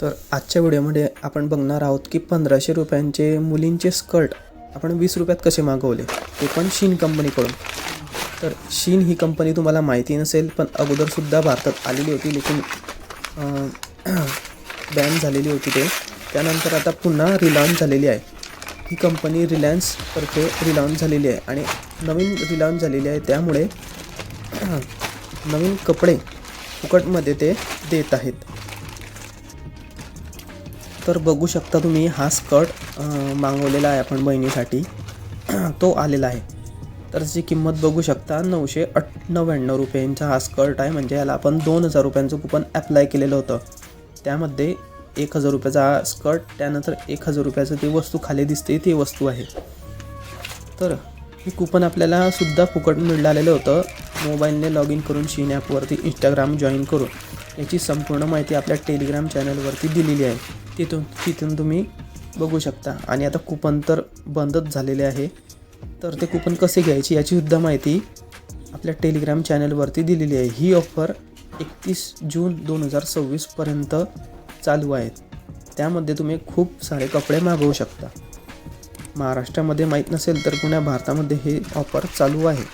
तर आजच्या व्हिडिओमध्ये आपण बघणार आहोत की 1500 रुपयांचे मुलींचे स्कर्ट आपण 20 रुपयात कसे मागवले, ते पण शीन कंपनीकडून. तर शीन ही कंपनी तुम्हाला माहिती नसेल, पण अगोदरसुद्धा भारतात आलेली होती, लेकिन बॅन झालेली होती ते. त्यानंतर आता पुन्हा रिलॉन्च झालेली आहे. ही कंपनी रिलायन्सतर्फे रिलॉन्च झालेली आहे आणि नवीन रिलॉन्च झालेली आहे. त्यामुळे नवीन कपडे फुकटमध्ये ते देत आहेत. तर बघू शकता तुम्ही, हा स्कर्ट मागवलेला आहे आपण बहिणीसाठी. तो आलेला आहे. तर जी किंमत बघू शकता 999 रुपयांचा हा स्कर्ट आहे. म्हणजे याला आपण 2000 रुपयांचं कूपन ॲप्लाय केलेलं होतं. त्यामध्ये 1000 रुपयाचा हा स्कर्ट, त्यानंतर 1000 रुपयाचं ती वस्तू खाली दिसते ती वस्तू आहे. तर हे कूपन आपल्याला सुद्धा फुकट मिळालेलं होतं. मोबाईलने लॉग इन करून शीन ॲपवरती इंस्टाग्राम जॉईन करून याची संपूर्ण माहिती आपल्या टेलिग्राम चॅनलवरती दिलेली आहे. तिथून तुम्ही बघू शकता. आणि आता कूपन तर बंदच झालेले आहे. तर ते कूपन कसे घ्यायचे याची सुद्धा माहिती आपल्या टेलिग्राम चॅनलवरती दिलेली आहे. ही ऑफर 31 जून 2026 पर्यंत चालू आहेत. त्यामध्ये तुम्ही खूप सारे कपडे मागवू शकता. महाराष्ट्रामध्ये माहीत नसेल तर पुण्या भारतामध्ये हे ऑफर चालू आहे.